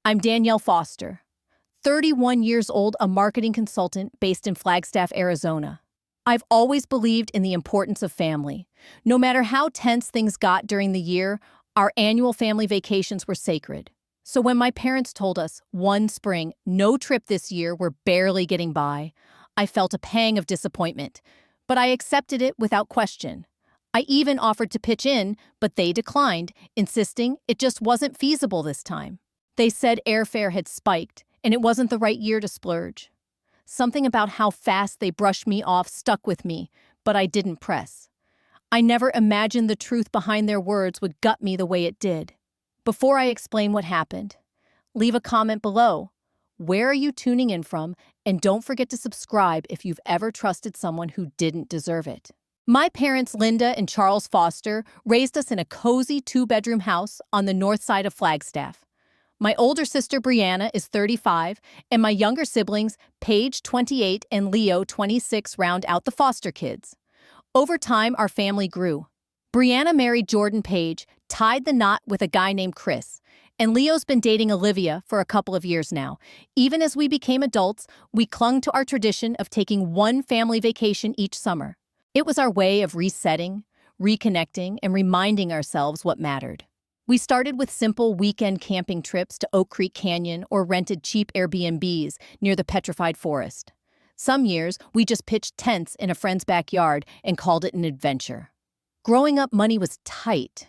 I'm Danielle Foster, 31 years old, a marketing consultant based in Flagstaff, Arizona. I've always believed in the importance of family. No matter how tense things got during the year, our annual family vacations were sacred. So when my parents told us, one spring, no trip this year, we're barely getting by, I felt a pang of disappointment. But I accepted it without question. I even offered to pitch in, but they declined, insisting it just wasn't feasible this time. They said airfare had spiked, and it wasn't the right year to splurge. Something about how fast they brushed me off stuck with me, but I didn't press. I never imagined the truth behind their words would gut me the way it did. Before I explain what happened, leave a comment below. Where are you tuning in from? And don't forget to subscribe if you've ever trusted someone who didn't deserve it. My parents, Linda and Charles Foster, raised us in a cozy 2-bedroom house on the north side of Flagstaff. My older sister, Brianna, is 35, and my younger siblings, Paige, 28, and Leo, 26, round out the foster kids. Over time, our family grew. Brianna married Jordan Page, tied the knot with a guy named Chris, and Leo's been dating Olivia for a couple of years now. Even as we became adults, we clung to our tradition of taking one family vacation each summer. It was our way of resetting, reconnecting, and reminding ourselves what mattered. We started with simple weekend camping trips to Oak Creek Canyon or rented cheap Airbnbs near the petrified forest. Some years, we just pitched tents in a friend's backyard and called it an adventure. Growing up, money was tight.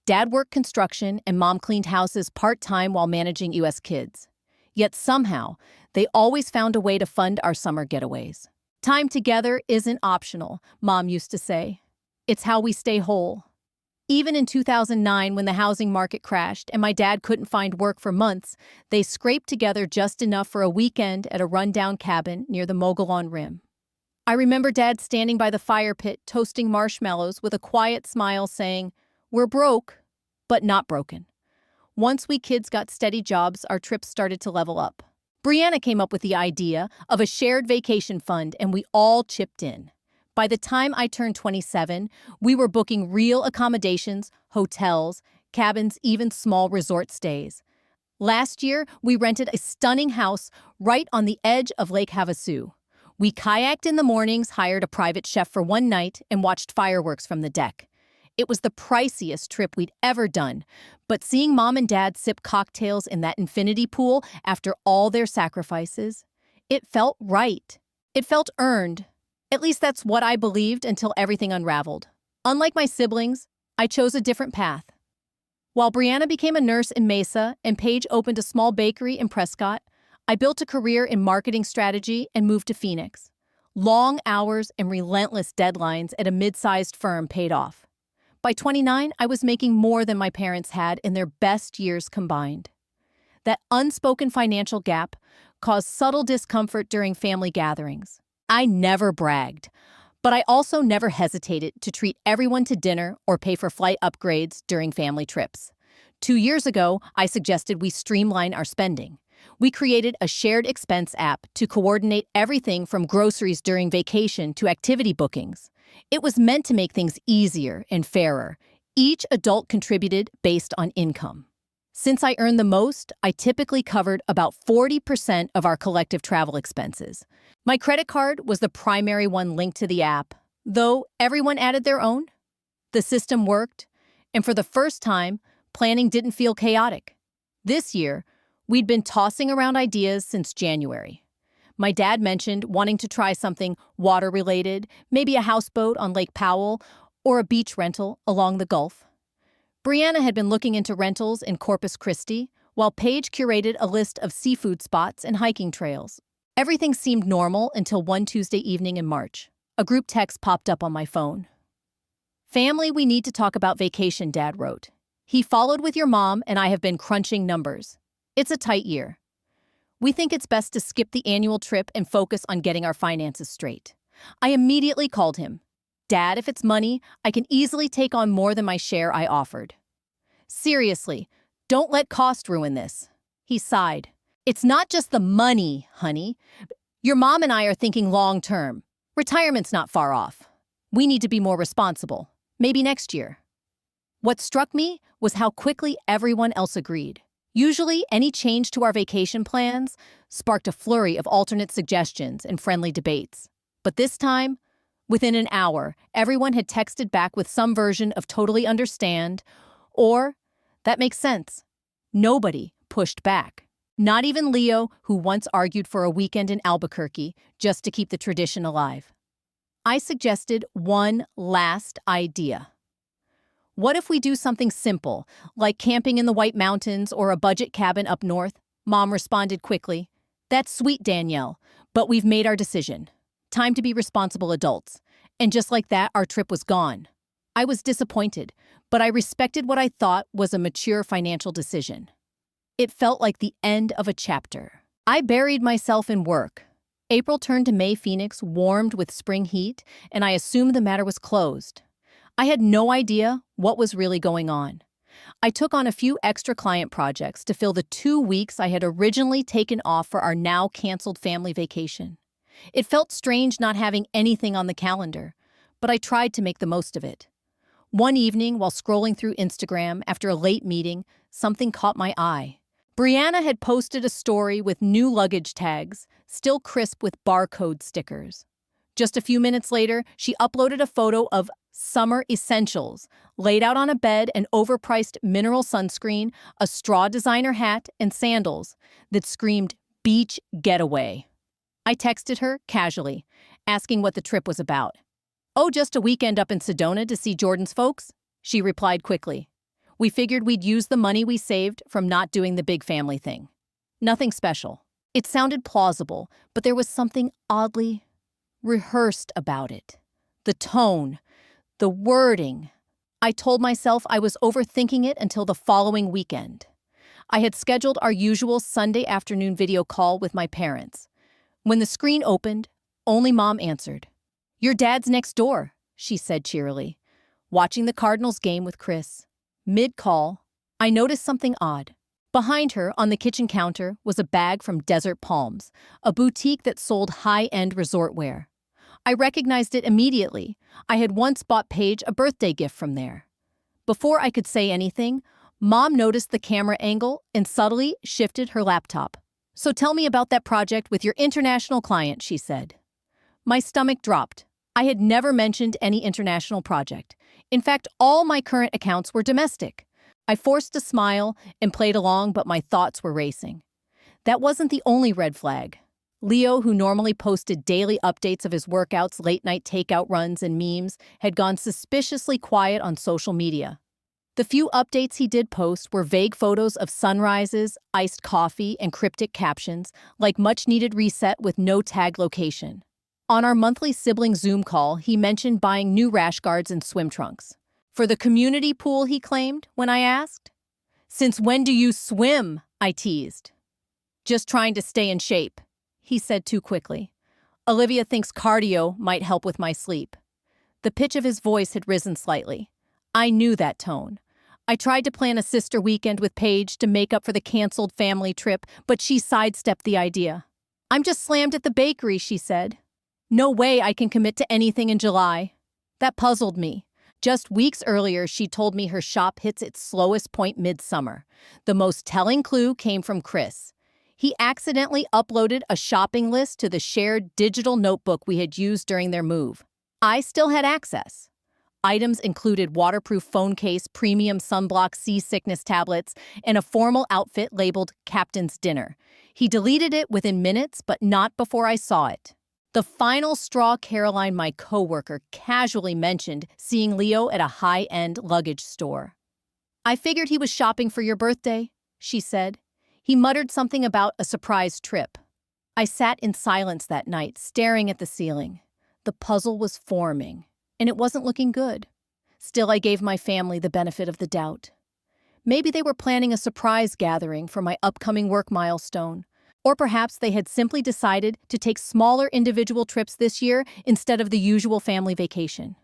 Dad worked construction and Mom cleaned houses part-time while managing U.S. kids. Yet somehow, they always found a way to fund our summer getaways. Time together isn't optional, Mom used to say. It's how we stay whole. Even in 2009, when the housing market crashed and my dad couldn't find work for months, they scraped together just enough for a weekend at a rundown cabin near the Mogollon Rim. I remember Dad standing by the fire pit, toasting marshmallows with a quiet smile saying, "We're broke, but not broken." Once we kids got steady jobs, our trips started to level up. Brianna came up with the idea of a shared vacation fund, and we all chipped in. By the time I turned 27, we were booking real accommodations, hotels, cabins, even small resort stays. Last year, we rented a stunning house right on the edge of Lake Havasu. We kayaked in the mornings, hired a private chef for one night, and watched fireworks from the deck. It was the priciest trip we'd ever done, but seeing Mom and Dad sip cocktails in that infinity pool after all their sacrifices, it felt right. It felt earned. At least that's what I believed until everything unraveled. Unlike my siblings, I chose a different path. While Brianna became a nurse in Mesa and Paige opened a small bakery in Prescott, I built a career in marketing strategy and moved to Phoenix. Long hours and relentless deadlines at a mid-sized firm paid off. By 29, I was making more than my parents had in their best years combined. That unspoken financial gap caused subtle discomfort during family gatherings. I never bragged, but I also never hesitated to treat everyone to dinner or pay for flight upgrades during family trips. 2 years ago, I suggested we streamline our spending. We created a shared expense app to coordinate everything from groceries during vacation to activity bookings. It was meant to make things easier and fairer. Each adult contributed based on income. Since I earned the most, I typically covered about 40% of our collective travel expenses. My credit card was the primary one linked to the app, though everyone added their own. The system worked, and for the first time, planning didn't feel chaotic. This year, we'd been tossing around ideas since January. My dad mentioned wanting to try something water-related, maybe a houseboat on Lake Powell or a beach rental along the Gulf. Brianna had been looking into rentals in Corpus Christi, while Paige curated a list of seafood spots and hiking trails. Everything seemed normal until one Tuesday evening in March. A group text popped up on my phone. "Family, we need to talk about vacation," Dad wrote. "He followed with your mom, and I have been crunching numbers. It's a tight year. We think it's best to skip the annual trip and focus on getting our finances straight." I immediately called him. "Dad, if it's money, I can easily take on more than my share," I offered. "Seriously, don't let cost ruin this." He sighed. "It's not just the money, honey. Your mom and I are thinking long-term. Retirement's not far off. We need to be more responsible. Maybe next year." What struck me was how quickly everyone else agreed. Usually, any change to our vacation plans sparked a flurry of alternate suggestions and friendly debates. But this time, within an hour, everyone had texted back with some version of totally understand or that makes sense. Nobody pushed back. Not even Leo, who once argued for a weekend in Albuquerque just to keep the tradition alive. I suggested one last idea. What if we do something simple, like camping in the White Mountains or a budget cabin up north? Mom responded quickly. That's sweet, Danielle, but we've made our decision. Time to be responsible adults. And just like that, our trip was gone. I was disappointed, but I respected what I thought was a mature financial decision. It felt like the end of a chapter. I buried myself in work. April turned to May. Phoenix warmed with spring heat, and I assumed the matter was closed. I had no idea what was really going on. I took on a few extra client projects to fill the 2 weeks I had originally taken off for our now canceled family vacation. It felt strange not having anything on the calendar, but I tried to make the most of it. One evening, while scrolling through Instagram after a late meeting, something caught my eye. Brianna had posted a story with new luggage tags, still crisp with barcode stickers. Just a few minutes later, she uploaded a photo of summer essentials, laid out on a bed, an overpriced mineral sunscreen, a straw designer hat, and sandals that screamed beach getaway. I texted her casually, asking what the trip was about. "Oh, just a weekend up in Sedona to see Jordan's folks," she replied quickly. "We figured we'd use the money we saved from not doing the big family thing. Nothing special." It sounded plausible, but there was something oddly rehearsed about it. The tone, the wording. I told myself I was overthinking it until the following weekend. I had scheduled our usual Sunday afternoon video call with my parents. When the screen opened, only Mom answered. "Your dad's next door," she said cheerily, watching the Cardinals game with Chris. Mid-call, I noticed something odd. Behind her, on the kitchen counter, was a bag from Desert Palms, a boutique that sold high-end resort wear. I recognized it immediately. I had once bought Paige a birthday gift from there. Before I could say anything, Mom noticed the camera angle and subtly shifted her laptop. "So tell me about that project with your international client," she said. My stomach dropped. I had never mentioned any international project. In fact, all my current accounts were domestic. I forced a smile and played along, but my thoughts were racing. That wasn't the only red flag. Leo, who normally posted daily updates of his workouts, late-night takeout runs, and memes, had gone suspiciously quiet on social media. The few updates he did post were vague photos of sunrises, iced coffee, and cryptic captions, like much-needed reset with no tag location. On our monthly sibling Zoom call, he mentioned buying new rash guards and swim trunks. "For the community pool," he claimed, when I asked. "Since when do you swim?" I teased. "Just trying to stay in shape," he said too quickly. "Olivia thinks cardio might help with my sleep." The pitch of his voice had risen slightly. I knew that tone. I tried to plan a sister weekend with Paige to make up for the canceled family trip, but she sidestepped the idea. "I'm just slammed at the bakery," she said. "No way I can commit to anything in July." That puzzled me. Just weeks earlier, she told me her shop hits its slowest point midsummer. The most telling clue came from Chris. He accidentally uploaded a shopping list to the shared digital notebook we had used during their move. I still had access. Items included waterproof phone case, premium sunblock seasickness tablets, and a formal outfit labeled Captain's Dinner. He deleted it within minutes, but not before I saw it. The final straw, Caroline, my coworker, casually mentioned seeing Leo at a high-end luggage store. "I figured he was shopping for your birthday," she said. He muttered something about a surprise trip. I sat in silence that night, staring at the ceiling. The puzzle was forming, and it wasn't looking good. Still, I gave my family the benefit of the doubt. Maybe they were planning a surprise gathering for my upcoming work milestone. Or perhaps they had simply decided to take smaller individual trips this year instead of the usual family vacation.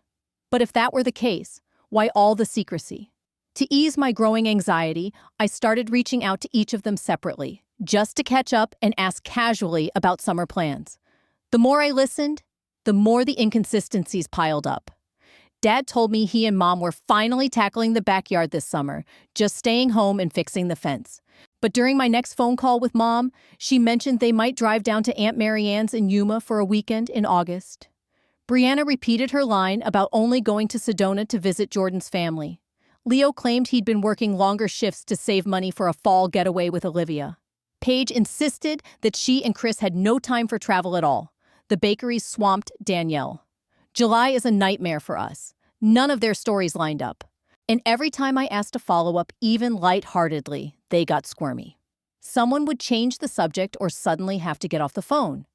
But if that were the case, why all the secrecy? To ease my growing anxiety, I started reaching out to each of them separately, just to catch up and ask casually about summer plans. The more I listened, the more the inconsistencies piled up. Dad told me he and Mom were finally tackling the backyard this summer, just staying home and fixing the fence. But during my next phone call with Mom, she mentioned they might drive down to Aunt Marianne's in Yuma for a weekend in August. Brianna repeated her line about only going to Sedona to visit Jordan's family. Leo claimed he'd been working longer shifts to save money for a fall getaway with Olivia. Paige insisted that she and Chris had no time for travel at all. The bakeries swamped Danielle. July is a nightmare for us. None of their stories lined up. And every time I asked to follow up, even lightheartedly, they got squirmy. Someone would change the subject or suddenly have to get off the phone.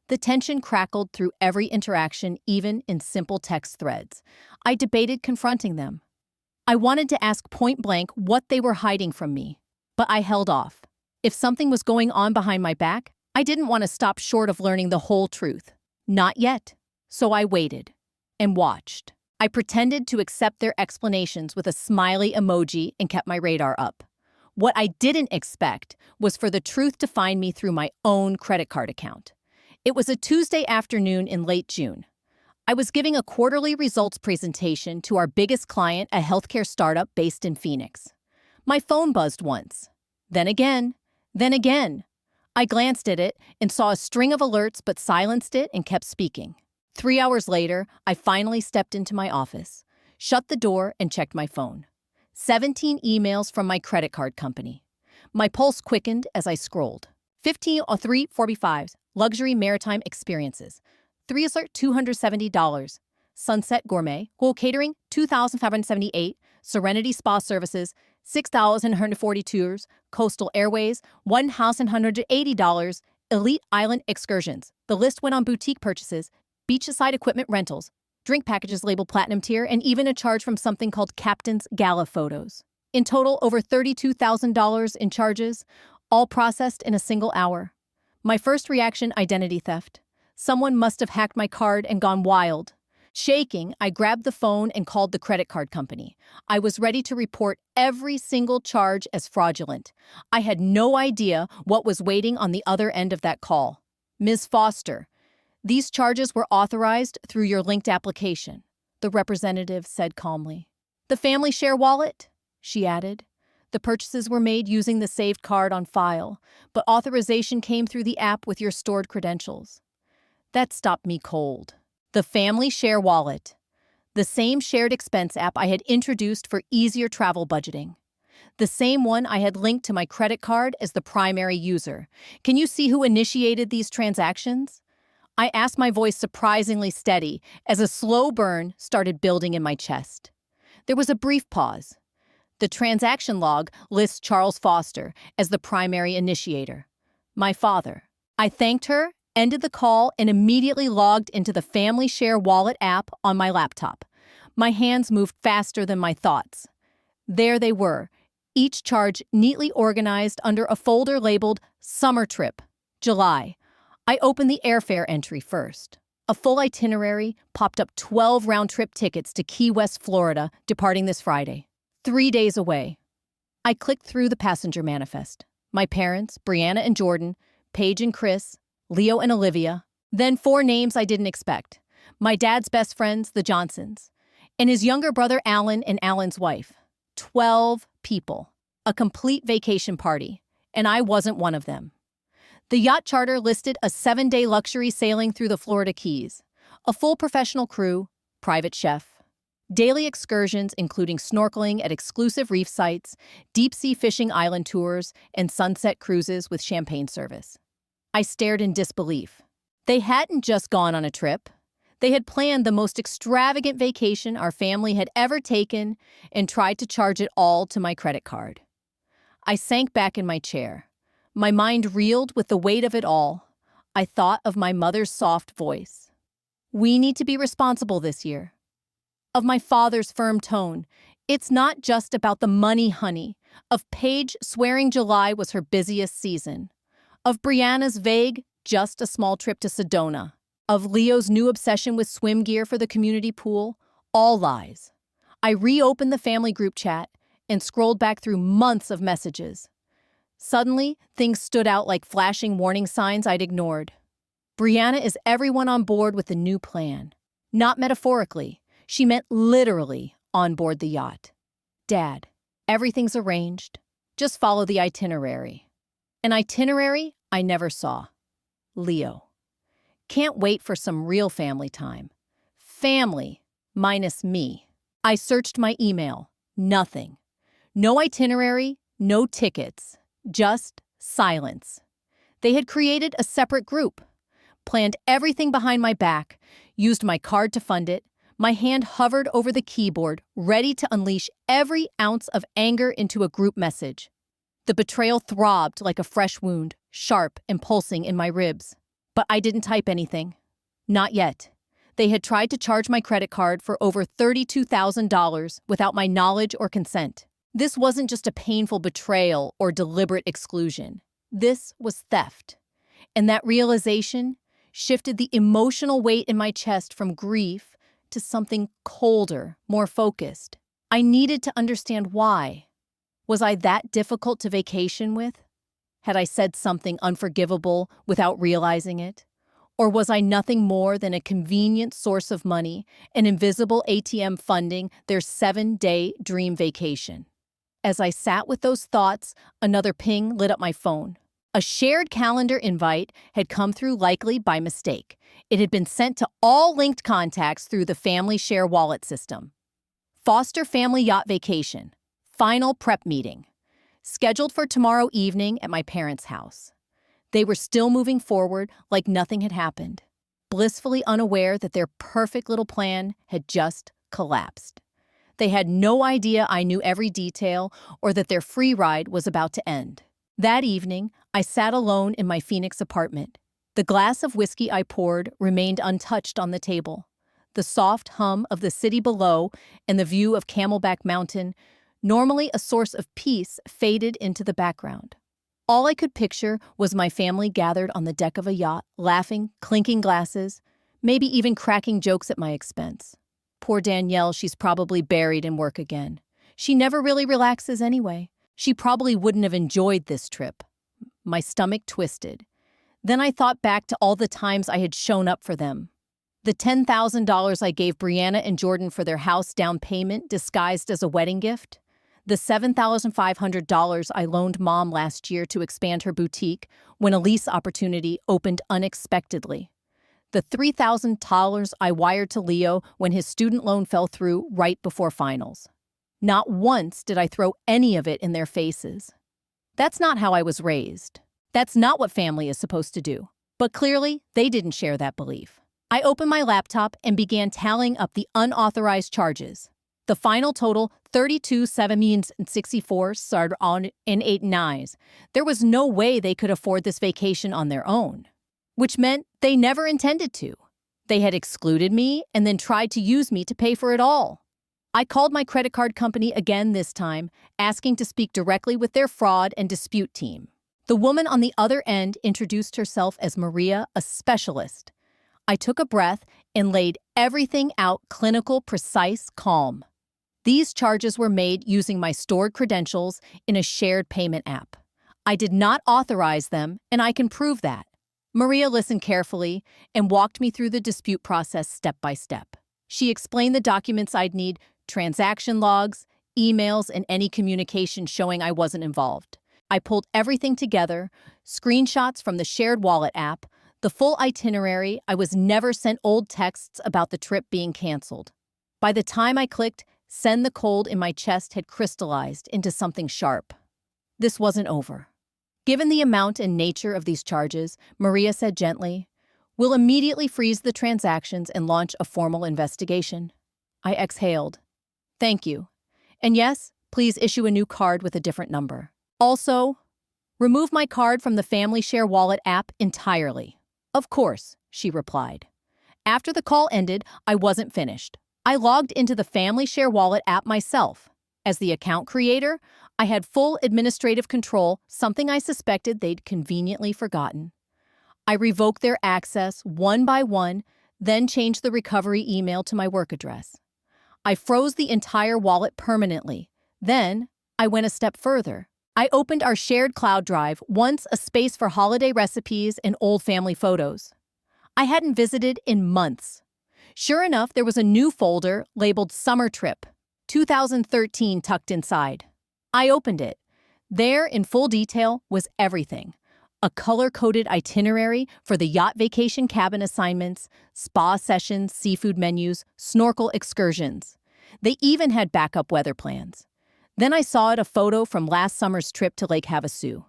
The tension crackled through every interaction, even in simple text threads. I debated confronting them. I wanted to ask point blank what they were hiding from me, but I held off. If something was going on behind my back, I didn't want to stop short of learning the whole truth. Not yet. So I waited and watched. I pretended to accept their explanations with a smiley emoji and kept my radar up. What I didn't expect was for the truth to find me through my own credit card account. It was a Tuesday afternoon in late June. I was giving a quarterly results presentation to our biggest client, a healthcare startup based in Phoenix. My phone buzzed once. Then again. Then again. I glanced at it and saw a string of alerts but silenced it and kept speaking. 3 hours later, I finally stepped into my office, shut the door, and checked my phone. 17 emails from my credit card company. My pulse quickened as I scrolled. 15:03:45, luxury maritime experiences. $3,270. Sunset Gourmet, Goal Catering, $2,578. Serenity Spa Services, $6,142. Coastal Airways, $1,180. Elite Island Excursions. The list went on boutique purchases, beachside equipment rentals, drink packages labeled Platinum Tier, and even a charge from something called Captain's Gala Photos. In total, over $32,000 in charges, all processed in a single hour. My first reaction, identity theft. Someone must have hacked my card and gone wild. Shaking, I grabbed the phone and called the credit card company. I was ready to report every single charge as fraudulent. I had no idea what was waiting on the other end of that call. Ms. Foster, these charges were authorized through your linked application, the representative said calmly. The family share wallet? She added. The purchases were made using the saved card on file, but authorization came through the app with your stored credentials. That stopped me cold. The family share wallet. The same shared expense app I had introduced for easier travel budgeting. The same one I had linked to my credit card as the primary user. Can you see who initiated these transactions? I asked, my voice surprisingly steady as a slow burn started building in my chest. There was a brief pause. The transaction log lists Charles Foster as the primary initiator. My father. I thanked her, ended the call, and immediately logged into the Family Share Wallet app on my laptop. My hands moved faster than my thoughts. There they were, each charge neatly organized under a folder labeled Summer Trip, July. I opened the airfare entry first. A full itinerary popped up, 12 round-trip tickets to Key West, Florida, departing this Friday. 3 days away. I clicked through the passenger manifest. My parents, Brianna and Jordan, Paige and Chris, Leo and Olivia. Then 4 names I didn't expect. My dad's best friends, the Johnsons, and his younger brother Alan and Alan's wife. 12 people. A complete vacation party, and I wasn't one of them. The yacht charter listed a 7-day luxury sailing through the Florida Keys, a full professional crew, private chef, daily excursions including snorkeling at exclusive reef sites, deep-sea fishing island tours, and sunset cruises with champagne service. I stared in disbelief. They hadn't just gone on a trip. They had planned the most extravagant vacation our family had ever taken and tried to charge it all to my credit card. I sank back in my chair. My mind reeled with the weight of it all. I thought of my mother's soft voice. We need to be responsible this year. Of my father's firm tone. It's not just about the money, honey. Of Paige swearing July was her busiest season. Of Brianna's vague, just a small trip to Sedona. Of Leo's new obsession with swim gear for the community pool. All lies. I reopened the family group chat and scrolled back through months of messages. Suddenly, things stood out like flashing warning signs I'd ignored. Brianna is everyone on board with the new plan. Not metaphorically. She meant literally on board the yacht. Dad, everything's arranged. Just follow the itinerary. An itinerary I never saw. Leo. Can't wait for some real family time. Family, minus me. I searched my email. Nothing. No itinerary, no tickets. Just silence. They had created a separate group, planned everything behind my back, used my card to fund it. My hand hovered over the keyboard, ready to unleash every ounce of anger into a group message. The betrayal throbbed like a fresh wound, sharp and pulsing in my ribs. But I didn't type anything. Not yet. They had tried to charge my credit card for over $32,000 without my knowledge or consent. This wasn't just a painful betrayal or deliberate exclusion. This was theft. And that realization shifted the emotional weight in my chest from grief to something colder, more focused. I needed to understand why. Was I that difficult to vacation with? Had I said something unforgivable without realizing it? Or was I nothing more than a convenient source of money, an invisible ATM funding their 7-day dream vacation? As I sat with those thoughts, another ping lit up my phone. A shared calendar invite had come through likely by mistake. It had been sent to all linked contacts through the Family Share Wallet system. Foster Family Yacht Vacation. Final prep meeting. Scheduled for tomorrow evening at my parents' house. They were still moving forward like nothing had happened, blissfully unaware that their perfect little plan had just collapsed. They had no idea I knew every detail or that their free ride was about to end. That evening, I sat alone in my Phoenix apartment. The glass of whiskey I poured remained untouched on the table. The soft hum of the city below and the view of Camelback Mountain, normally a source of peace, faded into the background. All I could picture was my family gathered on the deck of a yacht, laughing, clinking glasses, maybe even cracking jokes at my expense. Poor Danielle, she's probably buried in work again. She never really relaxes anyway. She probably wouldn't have enjoyed this trip. My stomach twisted. Then I thought back to all the times I had shown up for them. The $10,000 I gave Brianna and Jordan for their house down payment disguised as a wedding gift. The $7,500 I loaned Mom last year to expand her boutique when a lease opportunity opened unexpectedly. The $3,000 I wired to Leo when his student loan fell through right before finals. Not once did I throw any of it in their faces. That's not how I was raised. That's not what family is supposed to do. But clearly, they didn't share that belief. I opened my laptop and began tallying up the unauthorized charges. The final total, 32,764, started on in 8 nines. There was no way they could afford this vacation on their own, which meant they never intended to. They had excluded me and then tried to use me to pay for it all. I called my credit card company again this time, asking to speak directly with their fraud and dispute team. The woman on the other end introduced herself as Maria, a specialist. I took a breath and laid everything out clinical, precise, calm. These charges were made using my stored credentials in a shared payment app. I did not authorize them, and I can prove that. Maria listened carefully and walked me through the dispute process step by step. She explained the documents I'd need, transaction logs, emails, and any communication showing I wasn't involved. I pulled everything together, screenshots from the shared wallet app, the full itinerary. I was never sent old texts about the trip being canceled. By the time I clicked send, the cold in my chest had crystallized into something sharp. This wasn't over. Given the amount and nature of these charges, Maria said gently, "We'll immediately freeze the transactions and launch a formal investigation." I exhaled. "Thank you. And yes, please issue a new card with a different number. Also, remove my card from the Family Share Wallet app entirely." "Of course," she replied. After the call ended, I wasn't finished. I logged into the Family Share Wallet app myself. As the account creator, I had full administrative control, something I suspected they'd conveniently forgotten. I revoked their access one by one, then changed the recovery email to my work address. I froze the entire wallet permanently. Then, I went a step further. I opened our shared cloud drive, once a space for holiday recipes and old family photos. I hadn't visited in months. Sure enough, there was a new folder labeled Summer Trip, 2013 tucked inside. I opened it. There, in full detail, was everything. A color-coded itinerary for the yacht vacation cabin assignments, spa sessions, seafood menus, snorkel excursions. They even had backup weather plans. Then I saw a photo from last summer's trip to Lake Havasu,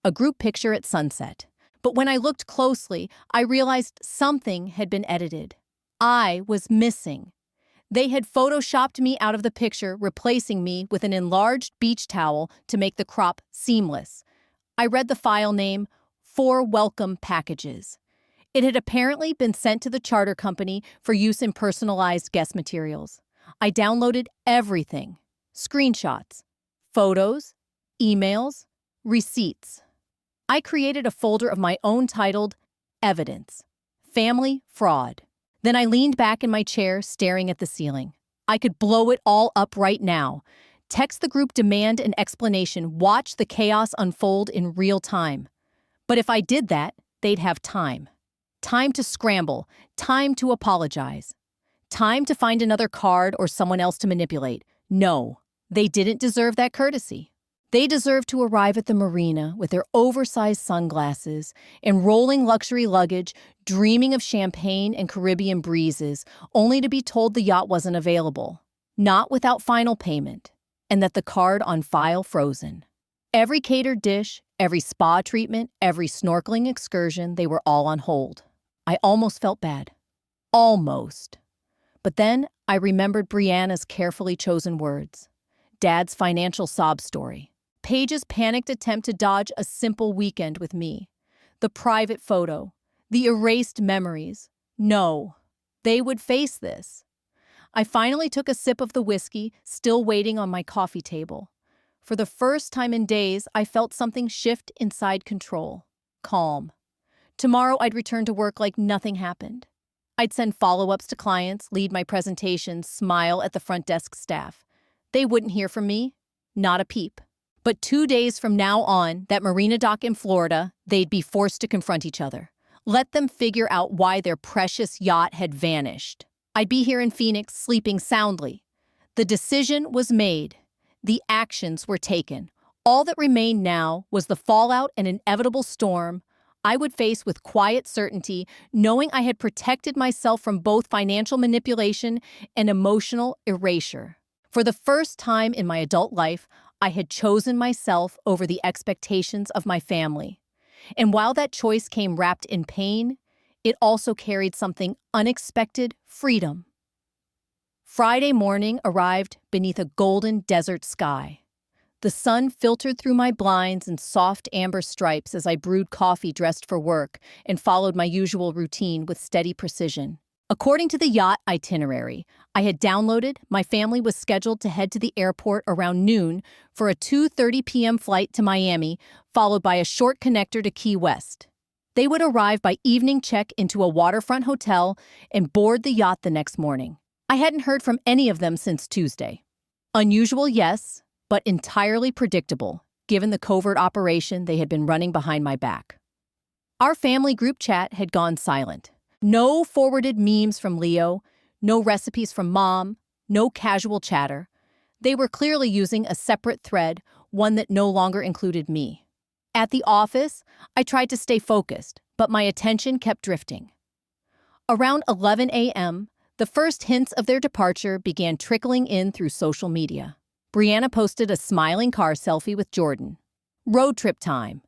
a group picture at sunset. But when I looked closely, I realized something had been edited. I was missing. They had photoshopped me out of the picture, replacing me with an enlarged beach towel to make the crop seamless. I read the file name, 4 Welcome Packages. It had apparently been sent to the charter company for use in personalized guest materials. I downloaded everything: screenshots, photos, emails, receipts. I created a folder of my own titled Evidence, Family Fraud. Then I leaned back in my chair, staring at the ceiling. I could blow it all up right now. Text the group, demand an explanation, watch the chaos unfold in real time. But if I did that, they'd have time. Time to scramble, time to apologize, time to find another card or someone else to manipulate. No, they didn't deserve that courtesy. They deserved to arrive at the marina with their oversized sunglasses and rolling luxury luggage, dreaming of champagne and Caribbean breezes, only to be told the yacht wasn't available, not without final payment, and that the card on file frozen. Every catered dish, every spa treatment, every snorkeling excursion, they were all on hold. I almost felt bad. Almost. But then I remembered Brianna's carefully chosen words. Dad's financial sob story. Paige's panicked attempt to dodge a simple weekend with me. The private photo. The erased memories. No, they would face this. I finally took a sip of the whiskey, still waiting on my coffee table. For the first time in days, I felt something shift inside control. Calm. Tomorrow I'd return to work like nothing happened. I'd send follow-ups to clients, lead my presentations, smile at the front desk staff. They wouldn't hear from me. Not a peep. But 2 days from now on, that marina dock in Florida, they'd be forced to confront each other. Let them figure out why their precious yacht had vanished. I'd be here in Phoenix, sleeping soundly. The decision was made. The actions were taken. All that remained now was the fallout and inevitable storm I would face with quiet certainty, knowing I had protected myself from both financial manipulation and emotional erasure. For the first time in my adult life, I had chosen myself over the expectations of my family. And while that choice came wrapped in pain, it also carried something unexpected: freedom. Friday morning arrived beneath a golden desert sky. The sun filtered through my blinds in soft amber stripes as I brewed coffee dressed for work and followed my usual routine with steady precision. According to the yacht itinerary I had downloaded, my family was scheduled to head to the airport around noon for a 2:30 p.m. flight to Miami, followed by a short connector to Key West. They would arrive by evening check into a waterfront hotel and board the yacht the next morning. I hadn't heard from any of them since Tuesday. Unusual, yes, but entirely predictable, given the covert operation they had been running behind my back. Our family group chat had gone silent. No forwarded memes from Leo, no recipes from Mom, no casual chatter. They were clearly using a separate thread, one that no longer included me. At the office, I tried to stay focused, but my attention kept drifting. Around 11 a.m., the first hints of their departure began trickling in through social media. Brianna posted a smiling car selfie with Jordan. Road trip time.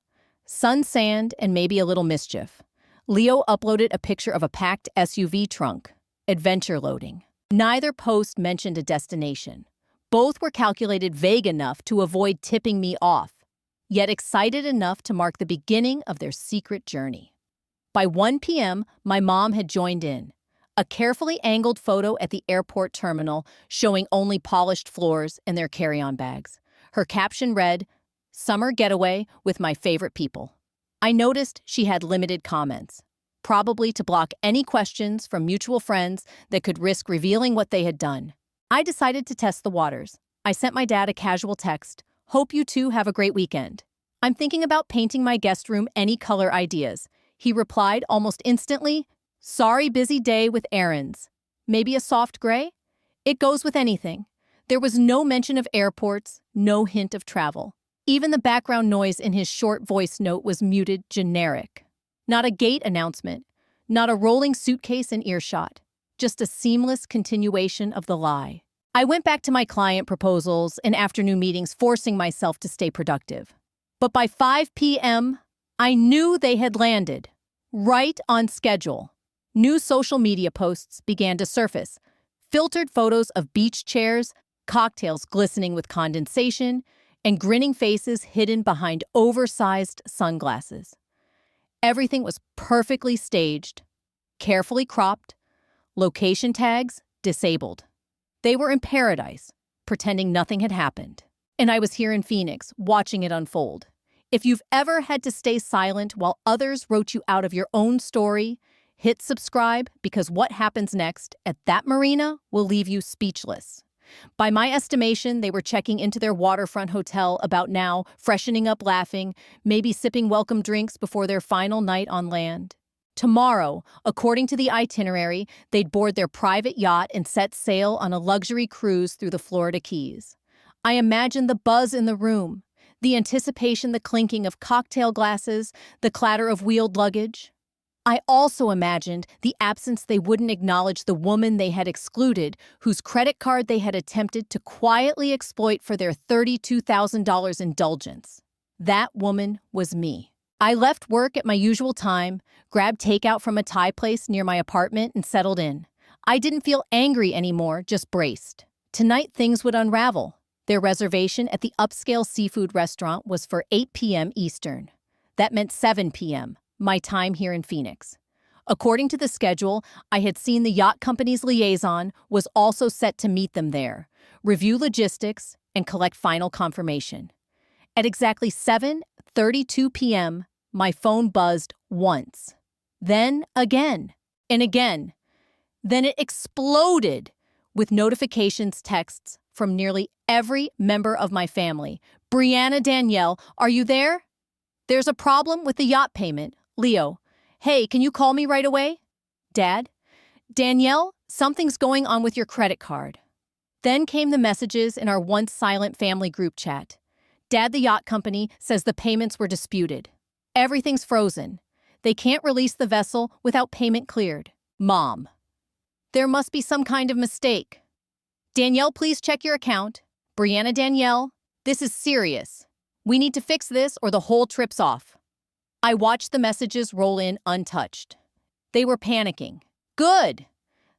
Sun, sand, and maybe a little mischief. Leo uploaded a picture of a packed SUV trunk. Adventure loading. Neither post mentioned a destination. Both were calculated vague enough to avoid tipping me off, yet excited enough to mark the beginning of their secret journey. By 1 p.m., my mom had joined in. A carefully angled photo at the airport terminal showing only polished floors and their carry-on bags. Her caption read, "Summer getaway with my favorite people." I noticed she had limited comments, probably to block any questions from mutual friends that could risk revealing what they had done. I decided to test the waters. I sent my dad a casual text, "Hope you two have a great weekend. I'm thinking about painting my guest room any color ideas." He replied almost instantly, "Sorry, busy day with errands. Maybe a soft gray?" It goes with anything. There was no mention of airports, no hint of travel. Even the background noise in his short voice note was muted, generic. Not a gate announcement, not a rolling suitcase in earshot, just a seamless continuation of the lie. I went back to my client proposals and afternoon meetings, forcing myself to stay productive. But by 5 p.m., I knew they had landed, right on schedule. New social media posts began to surface, filtered photos of beach chairs, cocktails glistening with condensation, and grinning faces hidden behind oversized sunglasses. Everything was perfectly staged, carefully cropped, location tags disabled. They were in paradise, pretending nothing had happened. And I was here in Phoenix, watching it unfold. If you've ever had to stay silent while others wrote you out of your own story, hit subscribe, because what happens next at that marina will leave you speechless. By my estimation, they were checking into their waterfront hotel about now, freshening up, laughing, maybe sipping welcome drinks before their final night on land. Tomorrow, according to the itinerary, they'd board their private yacht and set sail on a luxury cruise through the Florida Keys. I imagined the buzz in the room, the anticipation, the clinking of cocktail glasses, the clatter of wheeled luggage. I also imagined the absence they wouldn't acknowledge, the woman they had excluded, whose credit card they had attempted to quietly exploit for their $32,000 indulgence. That woman was me. I left work at my usual time, grabbed takeout from a Thai place near my apartment, and settled in. I didn't feel angry anymore, just braced. Tonight things would unravel. Their reservation at the upscale seafood restaurant was for 8 p.m. Eastern. That meant 7 p.m., my time here in Phoenix. According to the schedule, I had seen the yacht company's liaison was also set to meet them there, review logistics, and collect final confirmation. At exactly 7:32 p.m., my phone buzzed once, then again, and again. Then it exploded with notifications, texts from nearly every member of my family. Brianna, Danielle, are you there? There's a problem with the yacht payment. Leo, hey, can you call me right away? Dad, Danielle, something's going on with your credit card. Then came the messages in our once silent family group chat. Dad, the yacht company says the payments were disputed. Everything's frozen. They can't release the vessel without payment cleared. Mom, there must be some kind of mistake. Danielle, please check your account. Brianna, Danielle, this is serious. We need to fix this or the whole trip's off. I watched the messages roll in untouched. They were panicking. Good!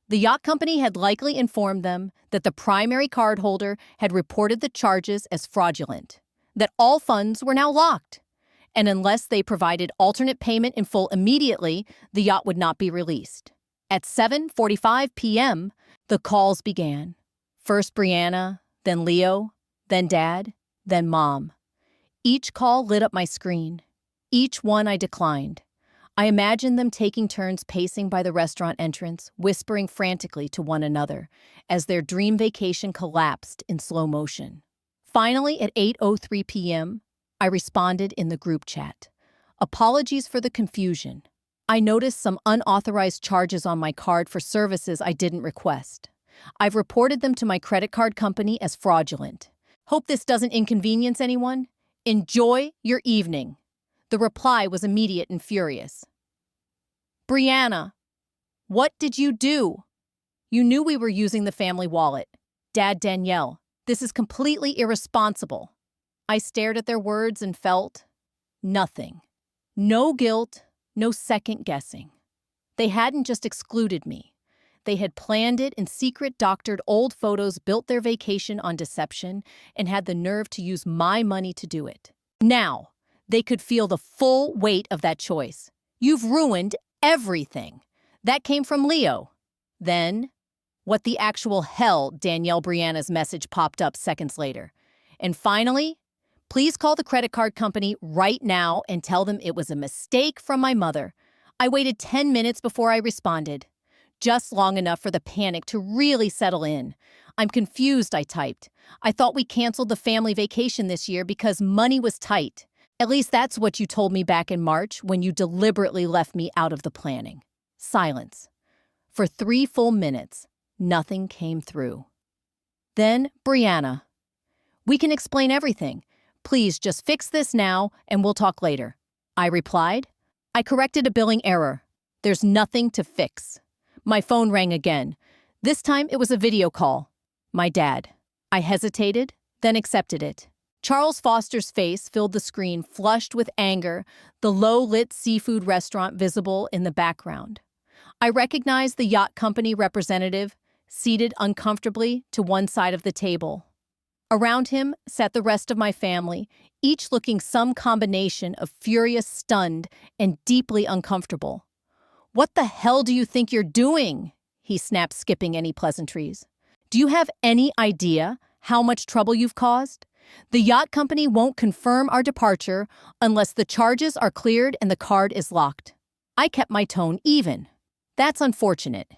The yacht company had likely informed them that the primary cardholder had reported the charges as fraudulent, that all funds were now locked, and unless they provided alternate payment in full immediately, the yacht would not be released. At 7:45 p.m., the calls began. First Brianna, then Leo, then Dad, then Mom. Each call lit up my screen. Each one I declined. I imagined them taking turns pacing by the restaurant entrance, whispering frantically to one another as their dream vacation collapsed in slow motion. Finally, at 8:03 p.m., I responded in the group chat. Apologies for the confusion. I noticed some unauthorized charges on my card for services I didn't request. I've reported them to my credit card company as fraudulent. Hope this doesn't inconvenience anyone. Enjoy your evening. The reply was immediate and furious. Brianna, what did you do? You knew we were using the family wallet. Dad, Danielle, this is completely irresponsible. I stared at their words and felt nothing. No guilt, no second guessing. They hadn't just excluded me. They had planned it in secret, doctored old photos, built their vacation on deception, and had the nerve to use my money to do it. Now, they could feel the full weight of that choice. You've ruined everything. That came from Leo. Then, what the actual hell? Danielle Brianna's message popped up seconds later. And finally, please call the credit card company right now and tell them it was a mistake from my mother. I waited 10 minutes before I responded. Just long enough for the panic to really settle in. I'm confused, I typed. I thought we canceled the family vacation this year because money was tight. At least that's what you told me back in March when you deliberately left me out of the planning. Silence. For 3 full minutes, nothing came through. Then, Brianna. We can explain everything. Please just fix this now and we'll talk later. I replied. I corrected a billing error. There's nothing to fix. My phone rang again. This time it was a video call. My dad. I hesitated, then accepted it. Charles Foster's face filled the screen, flushed with anger, the low-lit seafood restaurant visible in the background. I recognized the yacht company representative, seated uncomfortably to one side of the table. Around him sat the rest of my family, each looking some combination of furious, stunned, and deeply uncomfortable. "What the hell do you think you're doing?" he snapped, skipping any pleasantries. "Do you have any idea how much trouble you've caused? The yacht company won't confirm our departure unless the charges are cleared and the card is locked." I kept my tone even. "That's unfortunate.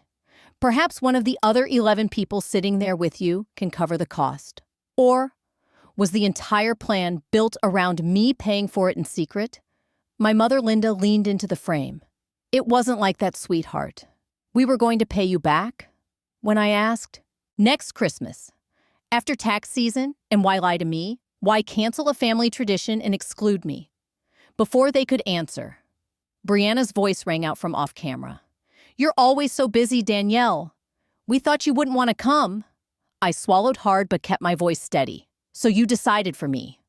Perhaps one of the other 11 people sitting there with you can cover the cost." Or was the entire plan built around me paying for it in secret? My mother, Linda, leaned into the frame. "It wasn't like that, sweetheart. We were going to pay you back." When I asked, "Next Christmas, after tax season, and why lie to me? Why cancel a family tradition and exclude me?" Before they could answer, Brianna's voice rang out from off camera. "You're always so busy, Danielle. We thought you wouldn't want to come." I swallowed hard but kept my voice steady. "So you decided for me,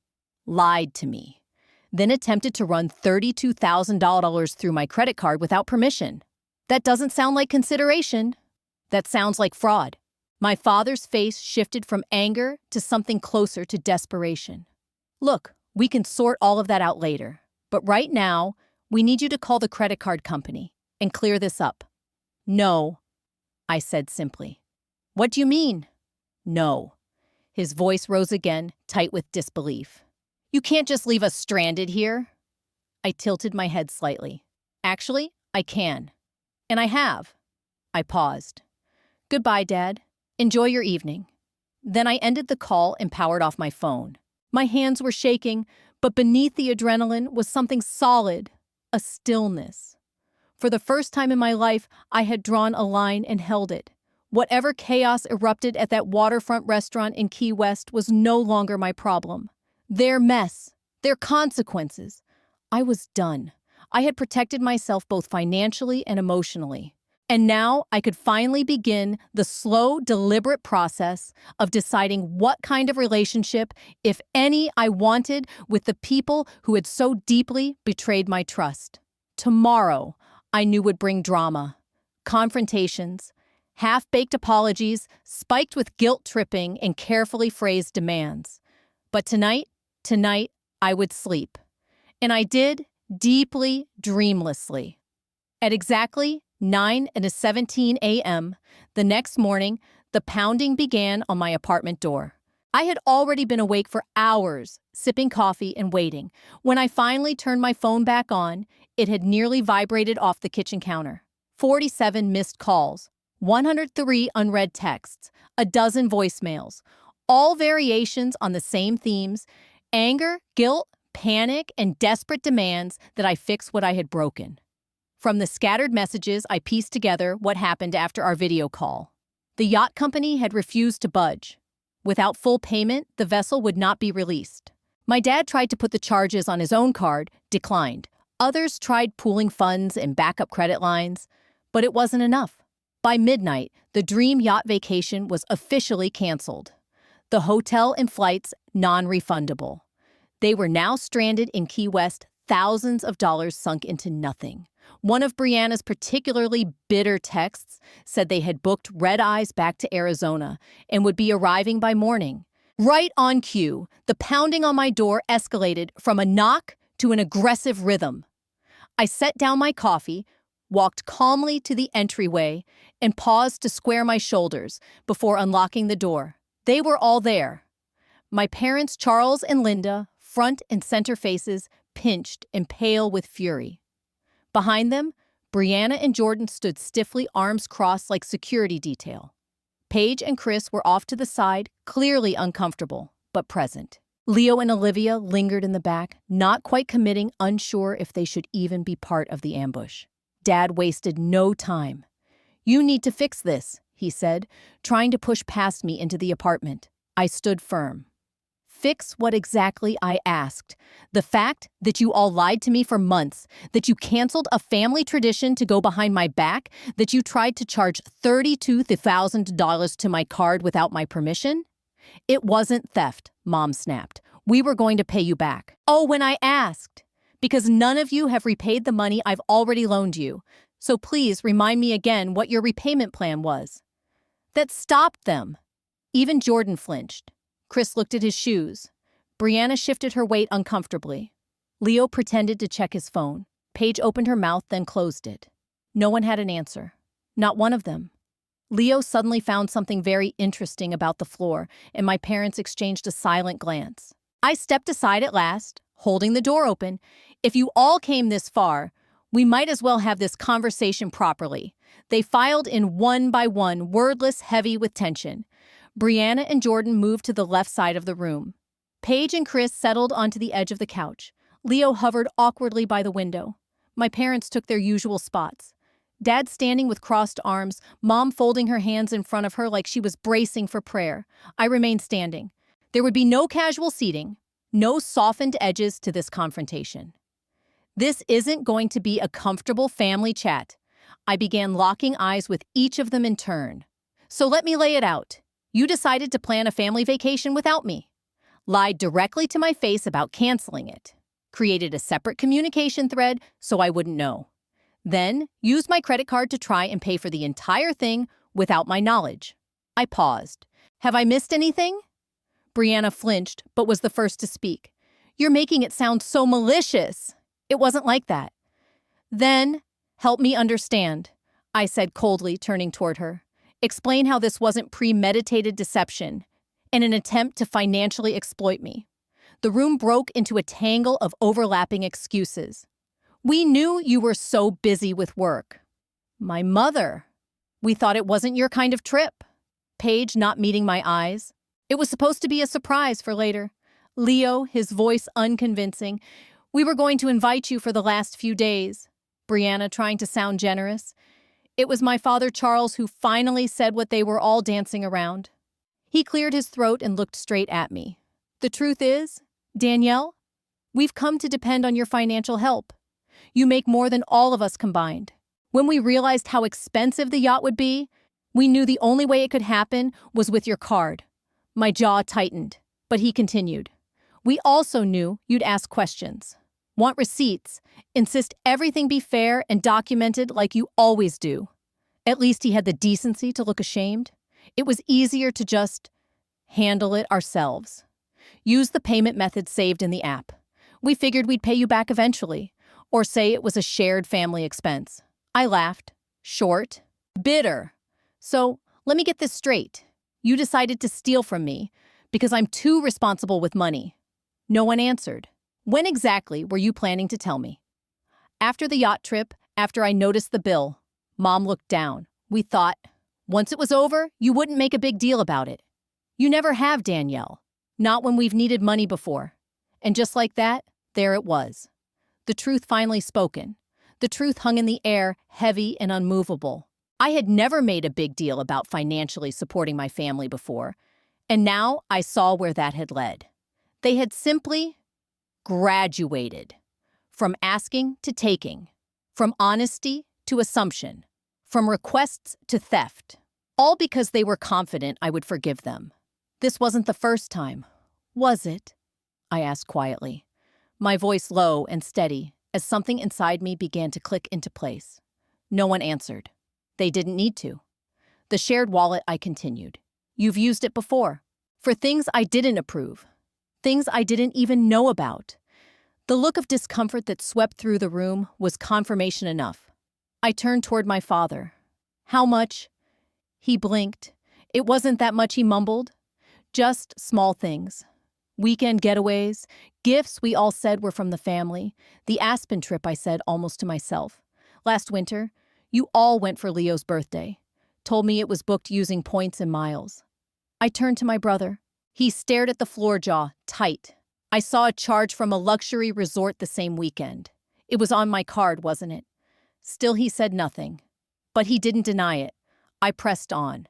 lied to me, then attempted to run $32,000 through my credit card without permission. That doesn't sound like consideration. That sounds like fraud." My father's face shifted from anger to something closer to desperation. "Look, we can sort all of that out later, but right now, we need you to call the credit card company and clear this up." "No," I said simply. "What do you mean?" "No." His voice rose again, tight with disbelief. "You can't just leave us stranded here." I tilted my head slightly. "Actually, I can. And I have." I paused. "Goodbye, Dad. Enjoy your evening." Then I ended the call and powered off my phone. My hands were shaking, but beneath the adrenaline was something solid, a stillness. For the first time in my life, I had drawn a line and held it. Whatever chaos erupted at that waterfront restaurant in Key West was no longer my problem. Their mess, their consequences. I was done. I had protected myself both financially and emotionally. And now I could finally begin the slow, deliberate process of deciding what kind of relationship, if any, I wanted with the people who had so deeply betrayed my trust. Tomorrow, I knew, would bring drama, confrontations, half-baked apologies spiked with guilt-tripping and carefully phrased demands. But tonight, I would sleep. And I did, deeply, dreamlessly. At exactly 9:17 a.m. the next morning, the pounding began on my apartment door. I had already been awake for hours, sipping coffee and waiting. When I finally turned my phone back on, it had nearly vibrated off the kitchen counter. 47 missed calls, 103 unread texts, a dozen voicemails, all variations on the same themes: anger, guilt, panic, and desperate demands that I fix what I had broken. From the scattered messages, I pieced together what happened after our video call. The yacht company had refused to budge. Without full payment, the vessel would not be released. My dad tried to put the charges on his own card, declined. Others tried pooling funds and backup credit lines, but it wasn't enough. By midnight, the dream yacht vacation was officially canceled. The hotel and flights non-refundable. They were now stranded in Key West, thousands of dollars sunk into nothing. One of Brianna's particularly bitter texts said they had booked red-eyes back to Arizona and would be arriving by morning. Right on cue, the pounding on my door escalated from a knock to an aggressive rhythm. I set down my coffee, walked calmly to the entryway, and paused to square my shoulders before unlocking the door. They were all there. My parents, Charles and Linda, front and center faces, pinched and pale with fury. Behind them, Brianna and Jordan stood stiffly, arms crossed like security detail. Paige and Chris were off to the side, clearly uncomfortable, but present. Leo and Olivia lingered in the back, not quite committing, unsure if they should even be part of the ambush. Dad wasted no time. "You need to fix this," he said, trying to push past me into the apartment. I stood firm. Fix what exactly I asked. The fact that you all lied to me for months, that you canceled a family tradition to go behind my back, that you tried to charge $32,000 to my card without my permission? It wasn't theft, Mom snapped. We were going to pay you back. Oh, when I asked. Because none of you have repaid the money I've already loaned you. So please remind me again what your repayment plan was. That stopped them. Even Jordan flinched. Chris looked at his shoes. Brianna shifted her weight uncomfortably. Leo pretended to check his phone. Paige opened her mouth, then closed it. No one had an answer. Not one of them. Leo suddenly found something very interesting about the floor, and my parents exchanged a silent glance. I stepped aside at last, holding the door open. If you all came this far, we might as well have this conversation properly. They filed in one by one, wordless, heavy with tension. Brianna and Jordan moved to the left side of the room. Paige and Chris settled onto the edge of the couch. Leo hovered awkwardly by the window. My parents took their usual spots. Dad standing with crossed arms, Mom folding her hands in front of her like she was bracing for prayer. I remained standing. There would be no casual seating, no softened edges to this confrontation. This isn't going to be a comfortable family chat. I began locking eyes with each of them in turn. So let me lay it out. You decided to plan a family vacation without me. Lied directly to my face about canceling it. Created a separate communication thread so I wouldn't know. Then used my credit card to try and pay for the entire thing without my knowledge. I paused. Have I missed anything? Brianna flinched, but was the first to speak. You're making it sound so malicious. It wasn't like that. Then, help me understand, I said coldly, turning toward her. Explain how this wasn't premeditated deception and an attempt to financially exploit me. The room broke into a tangle of overlapping excuses. We knew you were so busy with work. My mother. We thought it wasn't your kind of trip. Paige not meeting my eyes. It was supposed to be a surprise for later. Leo, his voice unconvincing. We were going to invite you for the last few days. Brianna trying to sound generous. It was my father Charles who finally said what they were all dancing around. He cleared his throat and looked straight at me. The truth is, Danielle, we've come to depend on your financial help. You make more than all of us combined. When we realized how expensive the yacht would be, we knew the only way it could happen was with your card. My jaw tightened, but he continued. We also knew you'd ask questions, want receipts, insist everything be fair and documented like you always do. At least he had the decency to look ashamed. It was easier to just handle it ourselves. Use the payment method saved in the app. We figured we'd pay you back eventually, or say it was a shared family expense. I laughed. Short. Bitter. So, let me get this straight. You decided to steal from me because I'm too responsible with money. No one answered. When exactly were you planning to tell me? After the yacht trip, after I noticed the bill, Mom looked down. We thought, once it was over, you wouldn't make a big deal about it. You never have, Danielle. Not when we've needed money before. And just like that, there it was. The truth finally spoken. The truth hung in the air, heavy and unmovable. I had never made a big deal about financially supporting my family before, and now I saw where that had led. They had simply graduated. From asking to taking. From honesty to assumption. From requests to theft. All because they were confident I would forgive them. This wasn't the first time, was it? I asked quietly, my voice low and steady as something inside me began to click into place. No one answered. They didn't need to. The shared wallet, I continued. You've used it before. For things I didn't approve. Things I didn't even know about. The look of discomfort that swept through the room was confirmation enough. I turned toward my father. How much? He blinked. It wasn't that much, he mumbled. Just small things. Weekend getaways, gifts we all said were from the family. The Aspen trip, I said almost to myself. Last winter, you all went for Leo's birthday. Told me it was booked using points and miles. I turned to my brother. He stared at the floor, jaw tight. I saw a charge from a luxury resort the same weekend. It was on my card, wasn't it? Still, he said nothing. But he didn't deny it. I pressed on.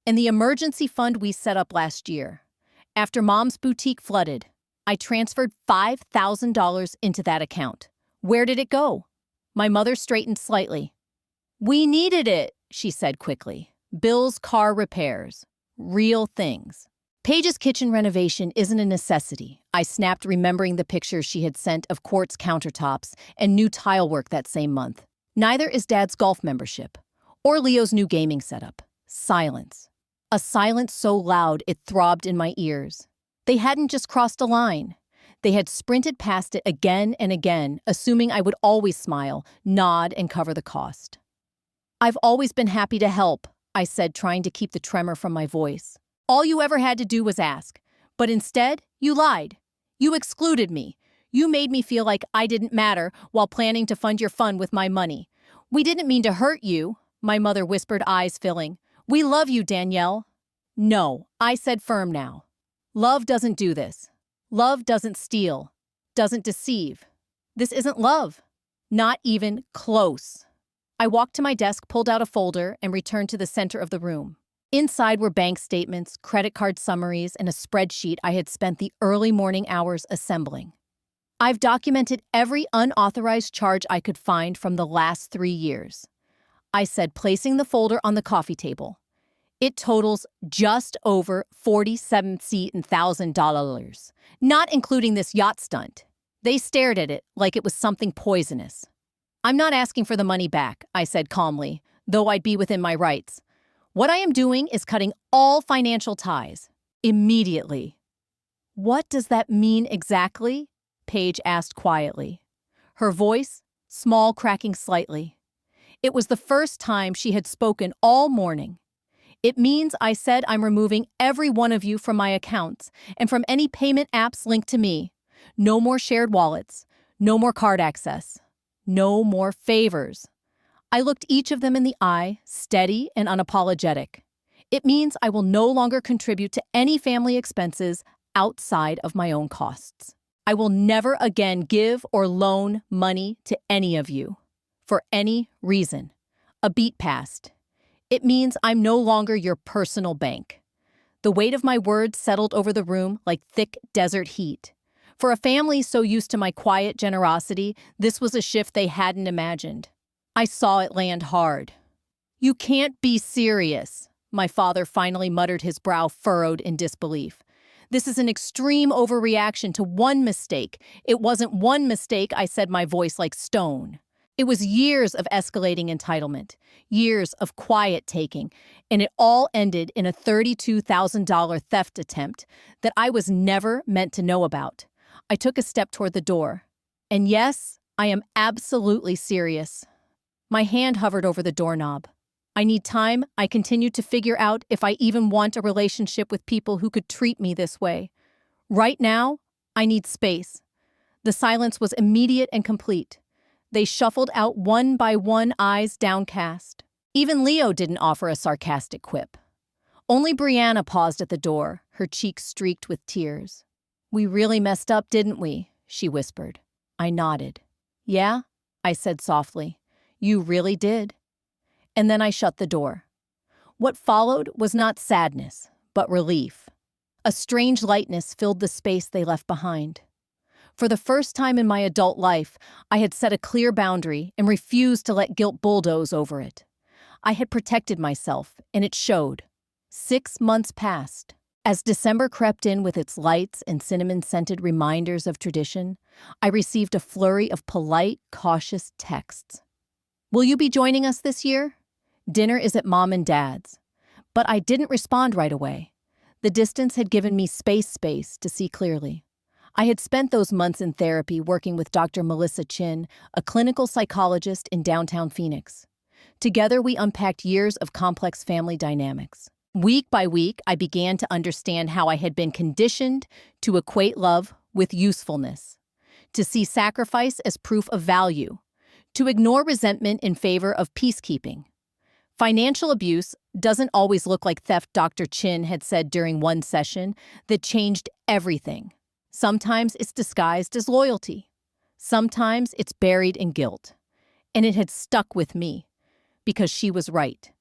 And the emergency fund we set up last year. After Mom's boutique flooded, I transferred $5,000 into that account. Where did it go? My mother straightened slightly. We needed it, she said quickly. Bills, car repairs. Real things. Paige's kitchen renovation isn't a necessity, I snapped, remembering the pictures she had sent of quartz countertops and new tile work that same month. Neither is Dad's golf membership or Leo's new gaming setup. Silence. A silence so loud it throbbed in my ears. They hadn't just crossed a line. They had sprinted past it again and again, assuming I would always smile, nod, and cover the cost. I've always been happy to help, I said, trying to keep the tremor from my voice. All you ever had to do was ask. But instead, you lied. You excluded me. You made me feel like I didn't matter while planning to fund your fun with my money. We didn't mean to hurt you, my mother whispered, eyes filling. We love you, Danielle. No, I said, firm now. Love doesn't do this. Love doesn't steal, doesn't deceive. This isn't love. Not even close. I walked to my desk, pulled out a folder, and returned to the center of the room. Inside were bank statements, credit card summaries, and a spreadsheet I had spent the early morning hours assembling. I've documented every unauthorized charge I could find from the last 3 years, I said, placing the folder on the coffee table. It totals just over $47,000, not including this yacht stunt. They stared at it like it was something poisonous. I'm not asking for the money back, I said calmly, though I'd be within my rights. What I am doing is cutting all financial ties. Immediately. What does that mean exactly? Paige asked quietly. Her voice, small, cracking slightly. It was the first time she had spoken all morning. It means, I said, I'm removing every one of you from my accounts and from any payment apps linked to me. No more shared wallets. No more card access. No more favors. I looked each of them in the eye, steady and unapologetic. It means I will no longer contribute to any family expenses outside of my own costs. I will never again give or loan money to any of you, for any reason. A beat passed. It means I'm no longer your personal bank. The weight of my words settled over the room like thick desert heat. For a family so used to my quiet generosity, this was a shift they hadn't imagined. I saw it land hard. You can't be serious, my father finally muttered, his brow furrowed in disbelief. This is an extreme overreaction to one mistake. It wasn't one mistake, I said, my voice like stone. It was years of escalating entitlement, years of quiet taking, and it all ended in a $32,000 theft attempt that I was never meant to know about. I took a step toward the door. And yes, I am absolutely serious. My hand hovered over the doorknob. I need time. I continued to figure out if I even want a relationship with people who could treat me this way. Right now, I need space. The silence was immediate and complete. They shuffled out one by one, eyes downcast. Even Leo didn't offer a sarcastic quip. Only Brianna paused at the door, her cheeks streaked with tears. We really messed up, didn't we? She whispered. I nodded. Yeah, I said softly. You really did. And then I shut the door. What followed was not sadness, but relief. A strange lightness filled the space they left behind. For the first time in my adult life, I had set a clear boundary and refused to let guilt bulldoze over it. I had protected myself, and it showed. 6 months passed. As December crept in with its lights and cinnamon-scented reminders of tradition, I received a flurry of polite, cautious texts. Will you be joining us this year? Dinner is at Mom and Dad's. But I didn't respond right away. The distance had given me space to see clearly. I had spent those months in therapy working with Dr. Melissa Chin, a clinical psychologist in downtown Phoenix. Together, we unpacked years of complex family dynamics. Week by week, I began to understand how I had been conditioned to equate love with usefulness, to see sacrifice as proof of value, to ignore resentment in favor of peacekeeping. Financial abuse doesn't always look like theft, Dr. Chin had said during one session that changed everything. Sometimes it's disguised as loyalty. Sometimes it's buried in guilt. And it had stuck with me, because she was right.